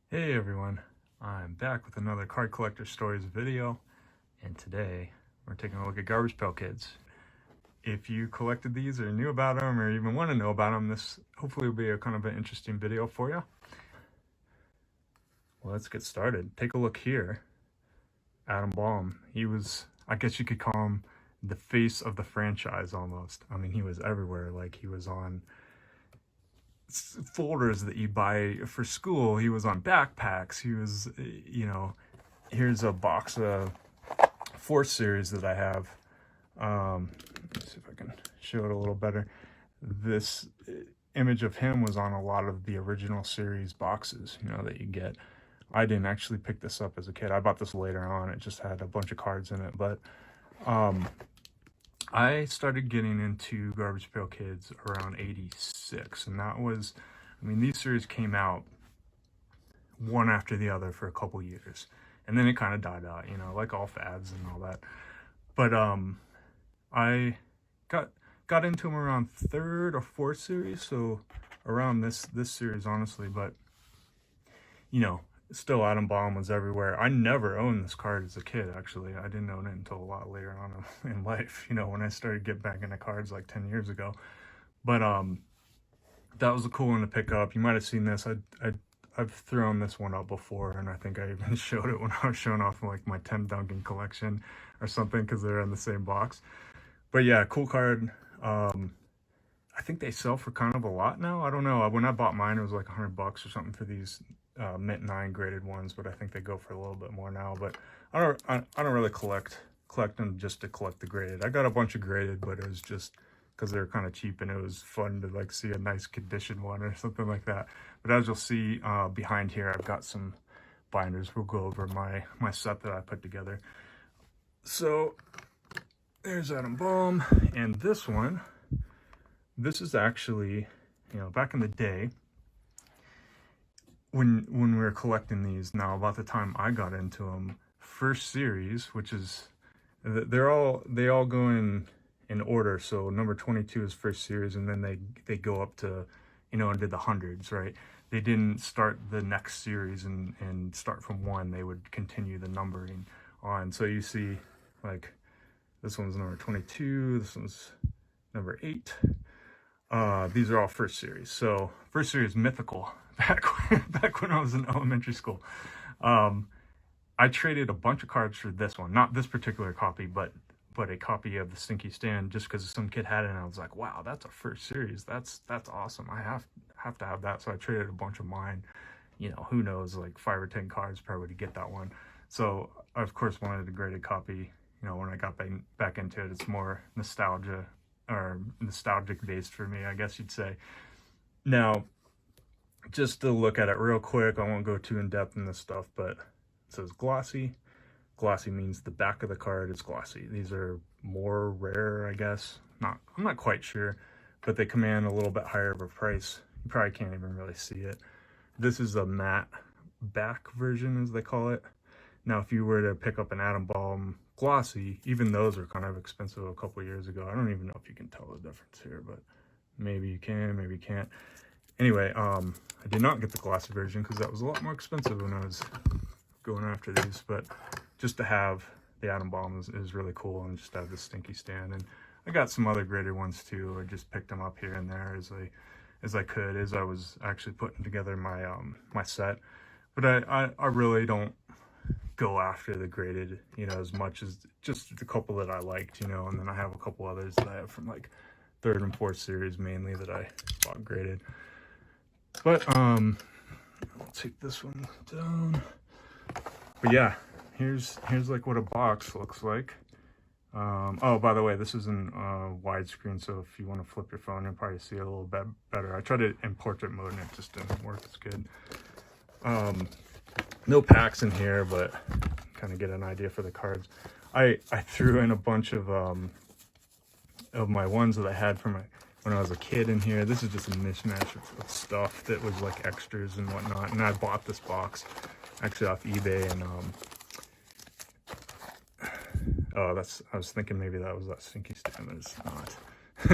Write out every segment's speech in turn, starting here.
Hey everyone, I'm back with another Card Collector Stories video, and today we're taking a look at Garbage Pail Kids. If you collected these or knew about them or even want to know about them, this hopefully will be a kind of an interesting video for you. Well, let's get started. Take a look here. Adam Baum, he was, I guess you could call him the face of the franchise almost. I mean, he was everywhere. Like, he was on folders that you buy for school. He was on backpacks. He was, here's a box of 4 series that I have. Let's see if I can show it a little better. This image of him was on a lot of the original series boxes, that you get. I didn't actually pick this up as a kid. I bought this later on. It just had a bunch of cards in it. But I started getting into Garbage Pail Kids around 86. And that was, these series came out one after the other for a couple years. And then it kind of died out, like all fads and all that. But I got into them around 3rd or 4th series, so around this series, honestly. But still Adam Baum was everywhere. I never owned this card as a kid, actually. I didn't own it until a lot later on in life, when I started getting back into cards like 10 years ago. But that was a cool one to pick up. You might have seen this. I've thrown this one up before, and I think I even showed it when I was showing off like my Tim Duncan collection or something, because they're in the same box. But yeah, cool card. I think they sell for kind of a lot now. I don't know. When I bought mine, it was like $100 or something for these mint 9 graded ones, but I think they go for a little bit more now. But I don't really collect them just to collect the graded. I got a bunch of graded, but it was just because they were kind of cheap, and it was fun to like see a nice condition one or something like that. But as you'll see behind here, I've got some binders. We'll go over my set that I put together. So there's Adam Baum, and this one, this is actually, back in the day when we were collecting these. Now, about the time I got into them, first series, which is, they all go in order. So number 22 is first series, and then they go up to, into the hundreds, right? They didn't start the next series and start from 1. They would continue the numbering on. So you see, like, this one's number 22, this one's number 8. These are all first series. So first series mythical back when I was in elementary school. I traded a bunch of cards for this one, not this particular copy, but a copy of the Stinky Stand, just because some kid had it, and I was like, wow, that's a first series. That's awesome. I have to have that. So I traded a bunch of mine. Who knows, like 5 or 10 cards probably to get that one. So I of course wanted a graded copy. When I got back into it, it's more nostalgia or nostalgic based for me, I guess you'd say. Now, just to look at it real quick, I won't go too in depth in this stuff, but it says glossy. Glossy means the back of the card is glossy. These are more rare, I guess. I'm not quite sure, but they command a little bit higher of a price. You probably can't even really see it. This is a matte back version, as they call it. Now, if you were to pick up an Adam Baum glossy, even those are kind of expensive a couple years ago. I don't even know if you can tell the difference here, but maybe you can, maybe you can't. Anyway, I did not get the glossy version because that was a lot more expensive when I was going after these. But just to have the Adam Baum is really cool, and just to have the Stinky Stand. And I got some other graded ones too. I just picked them up here and there as I was actually putting together my my set. But I really don't go after the graded, as much as just a couple that I liked, and then I have a couple others that I have from like 3rd and 4th series mainly that I bought graded. But I'll take this one down. But yeah, here's like what a box looks like. Oh, by the way, this is in widescreen, so if you want to flip your phone, you'll probably see it a little bit better. I tried it in portrait mode and it just didn't work as good. No packs in here, but kind of get an idea for the cards. I threw in a bunch of my ones that I had from when I was a kid in here. This is just a mismatch of stuff that was like extras and whatnot. And I bought this box actually off eBay, and I was thinking maybe that was that Stinky Stand, but it's not.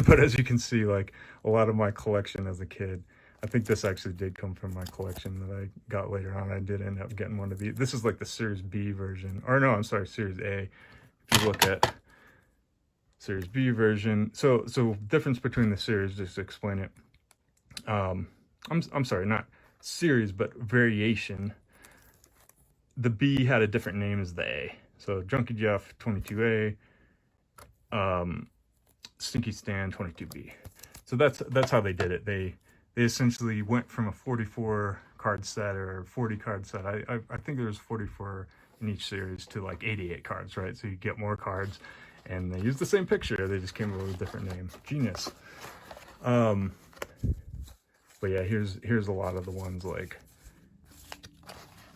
But as you can see, like a lot of my collection as a kid, I think this actually did come from my collection that I got later on. I did end up getting one of these. This is like the Series B version. Or no, I'm sorry, Series A. If you look at Series B version. So difference between the series, just to explain it. I'm sorry, not series, but variation. The B had a different name as the A. So Junkie Jeff 22A, Stinky Stan 22B. So that's how they did it. They essentially went from a 44 card set or 40 card set. I think there was 44 in each series to like 88 cards, right? So you get more cards, and they used the same picture. They just came up with a different name. Genius. But yeah, here's a lot of the ones like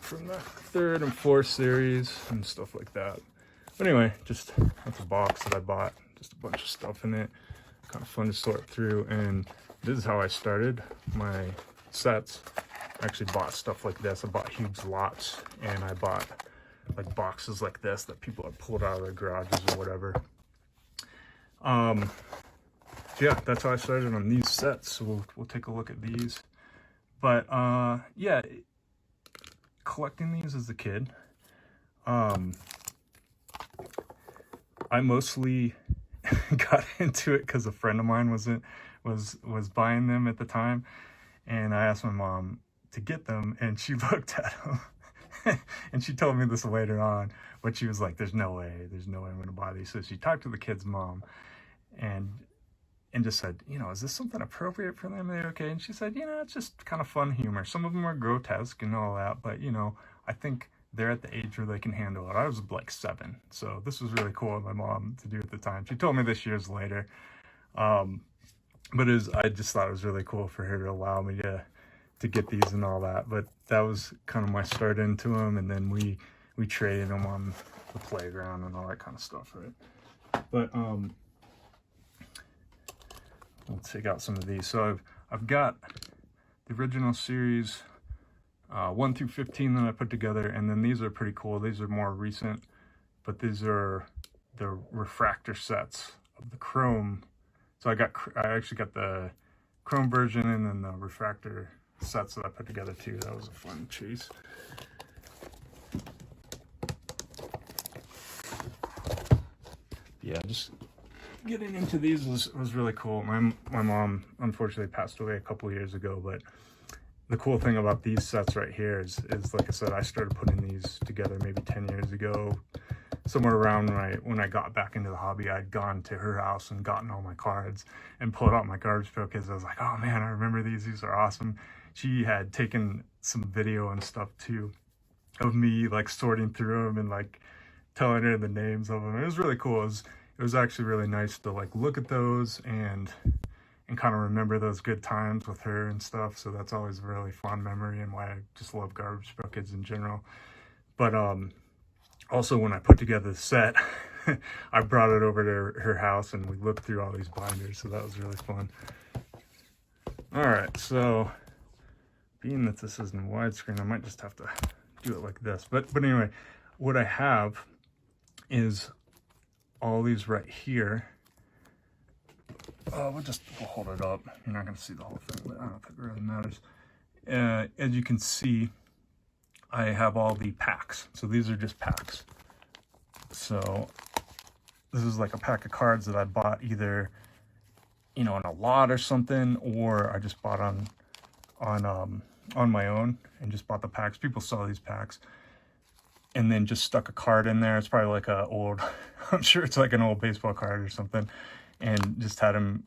from the 3rd and 4th series and stuff like that. But anyway, just that's a box that I bought. Just a bunch of stuff in it. Kind of fun to sort through. And this is how I started my sets. I actually bought stuff like this. I bought huge lots, and I bought like boxes like this that people had pulled out of their garages or whatever. Yeah, that's how I started on these sets. So we'll take a look at these. But yeah, collecting these as a kid, I mostly got into it because a friend of mine was buying them at the time, and I asked my mom to get them, and she looked at them and she told me this later on, but she was like, there's no way I'm gonna buy these. So she talked to the kid's mom and just said, you know, is this something appropriate for them? Are they okay? And she said, you know, it's just kind of fun humor. Some of them are grotesque and all that, but you know, I think they're at the age where they can handle it. I was like 7, so this was really cool of my mom to do at the time. She told me this years later, but I just thought it was really cool for her to allow me to get these and all that. But that was kind of my start into them, and then we traded them on the playground and all that kind of stuff, right? But let's take out some of these. So I've got the original series 1 through 15 that I put together, and then these are pretty cool. These are more recent, but these are the refractor sets of the chrome. So I actually got the chrome version and then the refractor sets that I put together too. That was a fun chase. Yeah, just getting into these was really cool. My mom unfortunately passed away a couple years ago, but the cool thing about these sets right here is like I said, I started putting these together maybe 10 years ago, somewhere around when I got back into the hobby. I'd gone to her house and gotten all my cards and pulled out my Garbage Pail Kids. I was like, oh man, I remember these are awesome. She had taken some video and stuff too of me like sorting through them and like telling her the names of them. It was really cool. It was actually really nice to like look at those and kind of remember those good times with her and stuff. So that's always a really fond memory, and why I just love Garbage Pail Kids in general. But also when I put together the set, I brought it over to her house and we looked through all these binders, so that was really fun. All right, so being that this isn't widescreen, I might just have to do it like this. But anyway, what I have is all these right here. We'll hold it up. You're not going to see the whole thing, but I don't think it really matters. As you can see, I have all the packs. So these are just packs. So this is like a pack of cards that I bought either, you know, in a lot or something, or I just bought on my own and just bought the packs. People sell these packs and then just stuck a card in there. It's probably like a old, I'm sure it's like an old baseball card or something, and just had them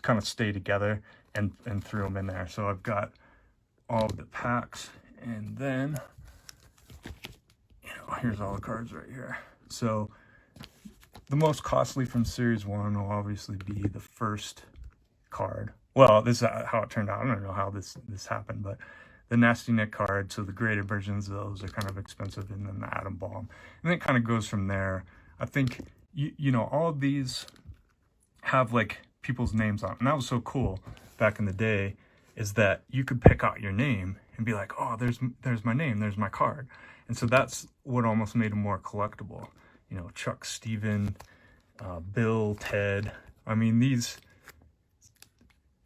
kind of stay together and threw them in there. So I've got all of the packs, and then, you know, here's all the cards right here. So the most costly from Series 1 will obviously be the first card. Well, this is how it turned out. I don't know how this happened, but the Nasty Nick card, so the graded versions of those are kind of expensive, and then the Atom Bomb. And it kind of goes from there. I think, you know, all of these have like people's names on it. And that was so cool back in the day, is that you could pick out your name and be like, oh, there's my name, there's my card. And so that's what almost made them more collectible. You know, Chuck, Steven, Bill, Ted. I mean, these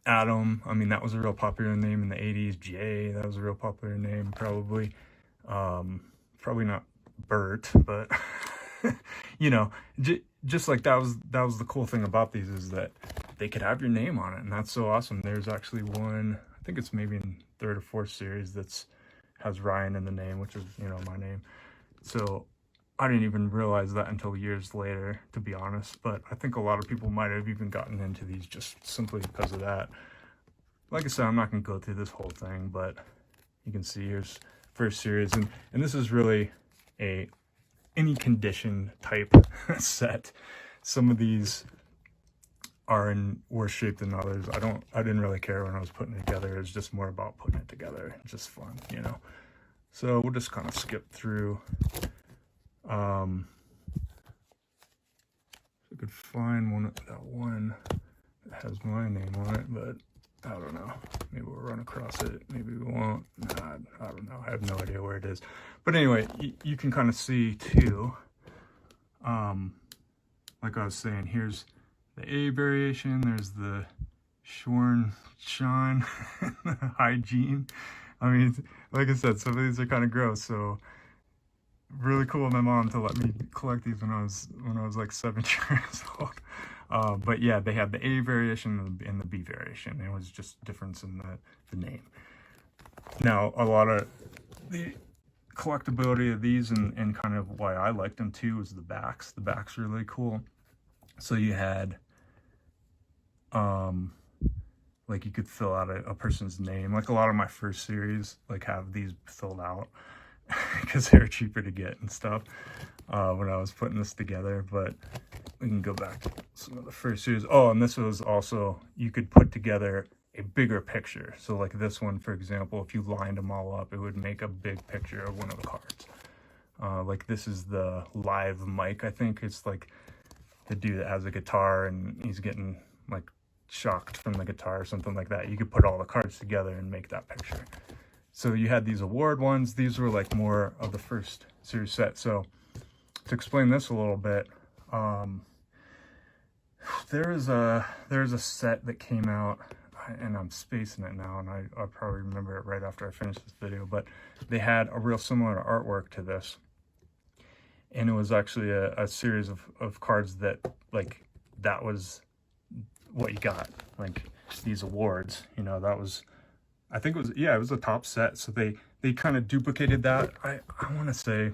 Adam, I mean, that was a real popular name in the 80s. Jay, that was a real popular name, probably. Probably not Bert, but you know, just like that was the cool thing about these, is that they could have your name on it, and that's so awesome. There's actually one, I think it's maybe in third or fourth series, that's has Ryan in the name, which is, you know, my name. So I didn't even realize that until years later, to be honest. But I think a lot of people might have even gotten into these just simply because of that. Like I said, I'm not going to go through this whole thing, but you can see here's first series. And this is really a any condition type set. Some of these are in worse shape than others. I didn't really care when I was putting it together. It's just more about putting it together. It's just fun, you know. So we'll just kind of skip through. I could find that one that has my name on it, but I don't know. Maybe we'll run across it. Maybe we won't. Nah, I don't know. I have no idea where it is. But anyway, you can kind of see too. Like I was saying, here's the A variation. There's the Shorn, Sean, hygiene. I mean, like I said, some of these are kind of gross. So really cool of my mom to let me collect these when I was like 7 years old. But yeah, they had the A variation and the B variation. It was just difference in the name. Now, a lot of the collectability of these and kind of why I liked them too is the backs. The backs are really cool. So you had, like you could fill out a person's name. Like a lot of my first series, like have these filled out because they were cheaper to get and stuff when I was putting this together. But we can go back to some of the first series. Oh, and this was also, you could put together a bigger picture. So like this one, for example, if you lined them all up, it would make a big picture of one of the cards. Like this is the live mic. I think it's like the dude that has a guitar and he's getting like shocked from the guitar or something like that. You could put all the cards together and make that picture. So you had these award ones. These were like more of the first series set. So to explain this a little bit, there's a set that came out, and I'm spacing it now, and I'll probably remember it right after I finish this video, but they had a real similar artwork to this. And it was actually a series of cards that, like, that was what you got, like these awards, you know, that was, I think it was, yeah, it was a top set. So they kind of duplicated that. I want to say,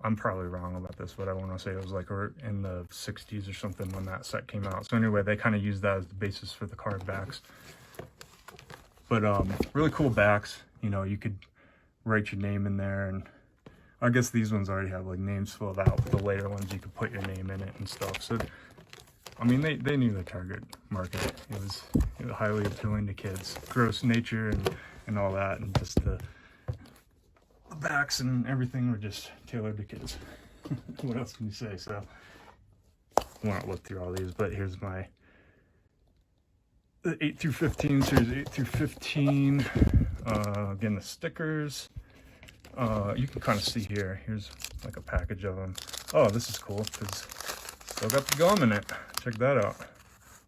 I'm probably wrong about this, but I want to say it was like in the 60s or something when that set came out. So anyway, they kind of used that as the basis for the card backs. But really cool backs. You know, you could write your name in there, and I guess these ones already have like names filled out, but the later ones you could put your name in it and stuff. So I mean, they knew the target market. It was highly appealing to kids. Gross nature and all that, and just the backs and everything were just tailored to kids. What else can you say? So I won't look through all these, but here's my 8 through 15, series 8 through 15. Again, the stickers. You can kind of see here. Here's like a package of them. Oh, this is cool because still got the gum in it. Check that out.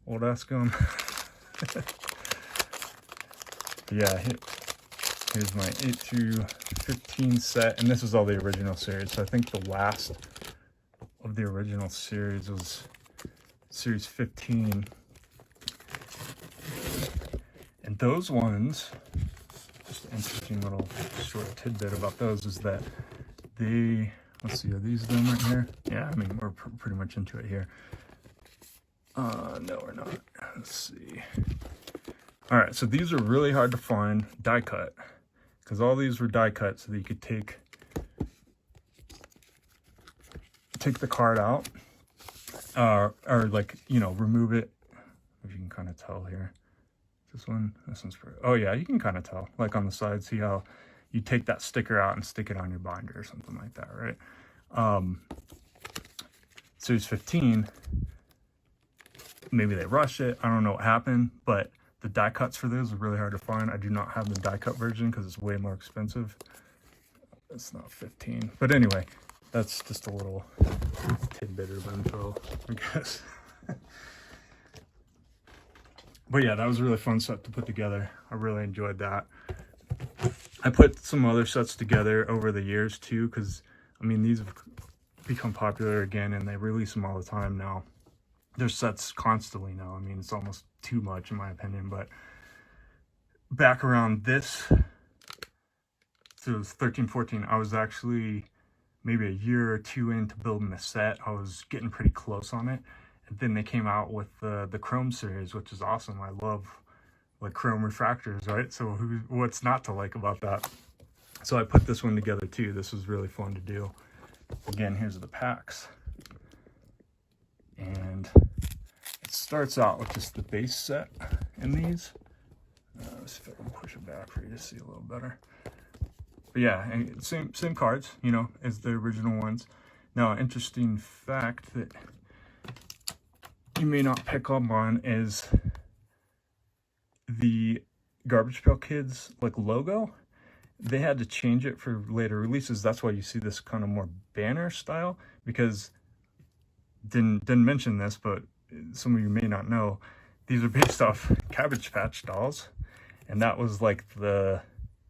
Old ass gum. Yeah, here's my 8 through 15 set, and this is all the original series. So I think the last of the original series was series 15. And those ones, just an interesting little short tidbit about those is that they, let's see, are these them right here? Yeah, I mean, we're pretty much into it here. No, we're not. Let's see. All right, so these are really hard to find die cut, because all these were die cut so that you could take the card out, or like, you know, remove it. If you can kind of tell here. This one's pretty, oh yeah, you can kind of tell, like on the side, see how you take that sticker out and stick it on your binder or something like that, right? Series 15, maybe they rushed it, I don't know what happened, but the die cuts for those are really hard to find. I do not have the die cut version because it's way more expensive. It's not 15, but anyway, that's just a little tidbit of info, I guess. But yeah, that was a really fun set to put together. I really enjoyed that. I put some other sets together over the years too, because I mean, these have become popular again and they release them all the time now. There's sets constantly now. I mean, it's almost too much in my opinion, but back around this, so it was 13, 14, I was actually maybe a year or two into building the set. I was getting pretty close on it. And then they came out with the Chrome series, which is awesome. I love like chrome refractors, right? So what's not to like about that? So I put this one together too. This was really fun to do. Again, here's the packs. And it starts out with just the base set in these. Let's see if I can push it back for you to see a little better. But yeah, same cards, you know, as the original ones. Now, interesting fact that you may not pick up on is the Garbage Pail Kids like logo. They had to change it for later releases. That's why you see this kind of more banner style, because didn't mention this, but some of you may not know, these are based off Cabbage Patch dolls, and that was like the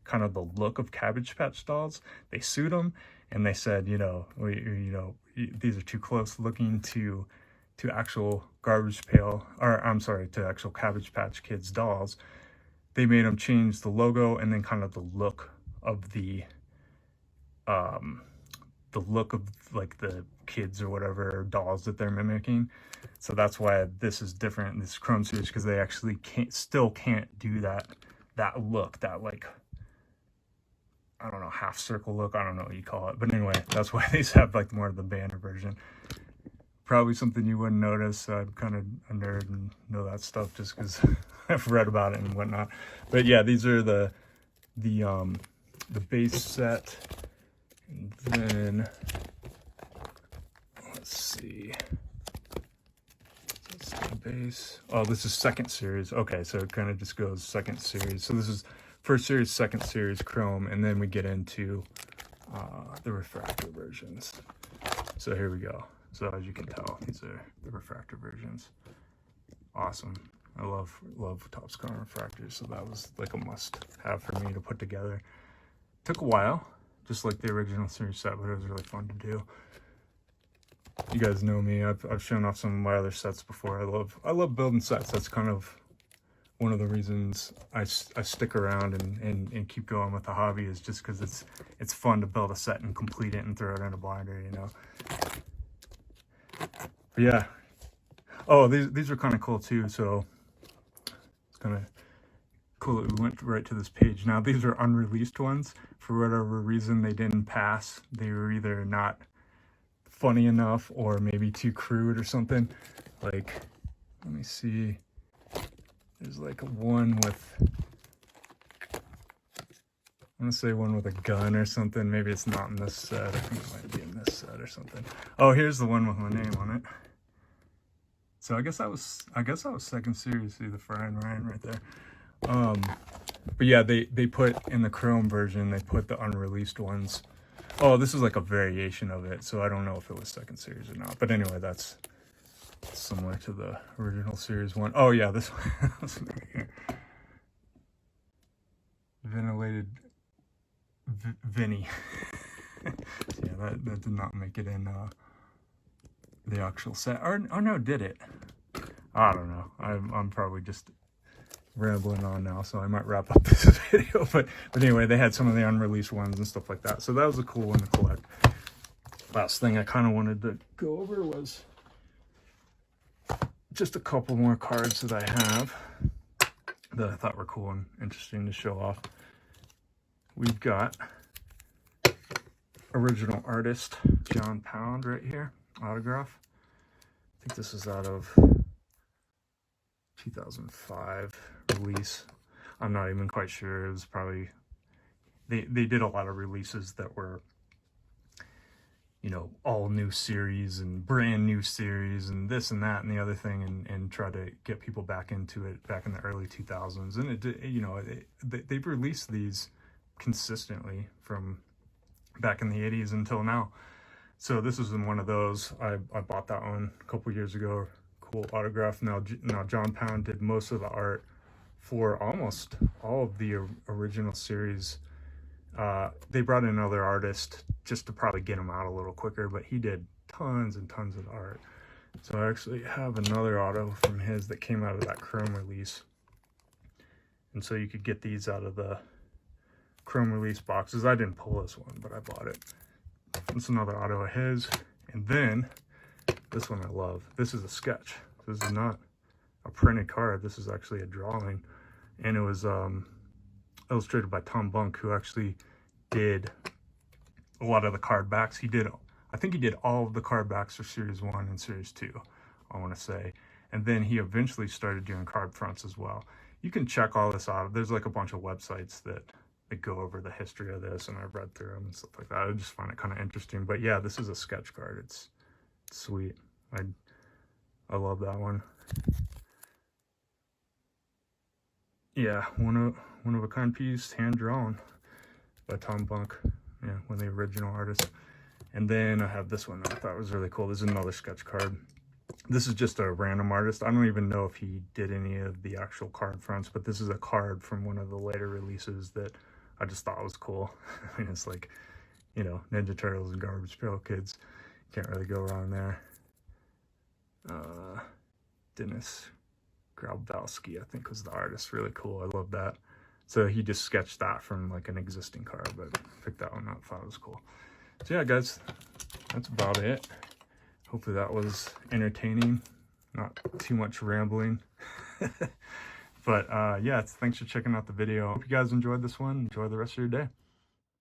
kind of the look of Cabbage Patch dolls. They sued them and they said, you know, these are too close looking to actual Garbage Pail, or I'm sorry, to actual Cabbage Patch Kids dolls. They made them change the logo and then kind of the look of the look of like the kids or whatever dolls that they're mimicking. So that's why this is different in this Chrome series, because they actually still can't do that look, that like, I don't know, half circle look, I don't know what you call it, but anyway, that's why these have like more of the banner version. Probably something you wouldn't notice. I'm kind of a nerd and know that stuff just because I've read about it and whatnot. But yeah, these are the base set. And then let's see. That's the base. Oh, this is second series. Okay, so it kind of just goes second series. So this is first series, second series Chrome, and then we get into the refractor versions. So here we go. So as you can tell, these are the refractor versions. Awesome. I love Topps Chrome refractors, so that was like a must-have for me to put together. Took a while, just like the original series set, but it was really fun to do. You guys know me. I've shown off some of my other sets before. I love building sets. That's kind of one of the reasons I stick around and keep going with the hobby, is just because it's fun to build a set and complete it and throw it in a binder, you know. But yeah. Oh, these are kind of cool too. So it's kind of cool that we went right to this page. Now these are unreleased ones. For whatever reason, they didn't pass. They were either not funny enough or maybe too crude or something. Like, let me see. There's like one with, I'm gonna say one with a gun or something. Maybe it's not in this set. I think it might be in this set or something. Oh, here's the one with my name on it. So I guess that was second series. See the Fry and Ryan right there. But yeah, they put in the Chrome version, they put the unreleased ones. Oh, this is like a variation of it, so I don't know if it was second series or not. But anyway, that's similar to the original series one. Oh yeah, this one right here. Ventilated Vinny. Yeah, that did not make it in the actual set. Or no, did it? I don't know. I'm probably just rambling on now, so I might wrap up this video. But anyway, they had some of the unreleased ones and stuff like that. So that was a cool one to collect. Last thing I kind of wanted to go over was just a couple more cards that I have that I thought were cool and interesting to show off. We've got original artist John Pound right here, autograph. I think this is out of 2005 release. I'm not even quite sure. It was probably, they did a lot of releases that were, you know, all new series and brand new series and this and that and the other thing, and try to get people back into it back in the early 2000s. And it, you know, they've released these consistently from back in the 80s until now. So this was in one of those. I bought that one a couple years ago. cool autograph. Now John Pound did most of the art for almost all of the original series. They brought in another artist just to probably get him out a little quicker, but he did tons and tons of art. So I actually have another auto from his that came out of that Chrome release. And so you could get these out of the Chrome release boxes. I didn't pull this one, but I bought it. It's another auto of his. And then this one I love. This is a sketch. This is not a printed card. This is actually a drawing. And it was illustrated by Tom Bunk, who actually did a lot of the card backs. I think he did all of the card backs for Series 1 and Series 2, I want to say. And then he eventually started doing card fronts as well. You can check all this out. There's like a bunch of websites that go over the history of this, and I've read through them and stuff like that. I just find it kind of interesting. But yeah, this is a sketch card. It's sweet. I love that one. Yeah, one of a kind piece, hand drawn by Tom Bunk. Yeah, one of the original artists. And then I have this one that I thought was really cool. This is another sketch card. This is just a random artist. I don't even know if he did any of the actual card fronts, but this is a card from one of the later releases that I just thought was cool. I mean, it's like, you know, Ninja Turtles and Garbage Pail Kids. Can't really go wrong there. Dennis Grabowski, I think, was the artist. Really cool. I love that. So he just sketched that from like an existing card, but picked that one up. Thought it was cool. So yeah, guys, that's about it. Hopefully that was entertaining, not too much rambling. But yeah, thanks for checking out the video. Hope you guys enjoyed this one. Enjoy the rest of your day.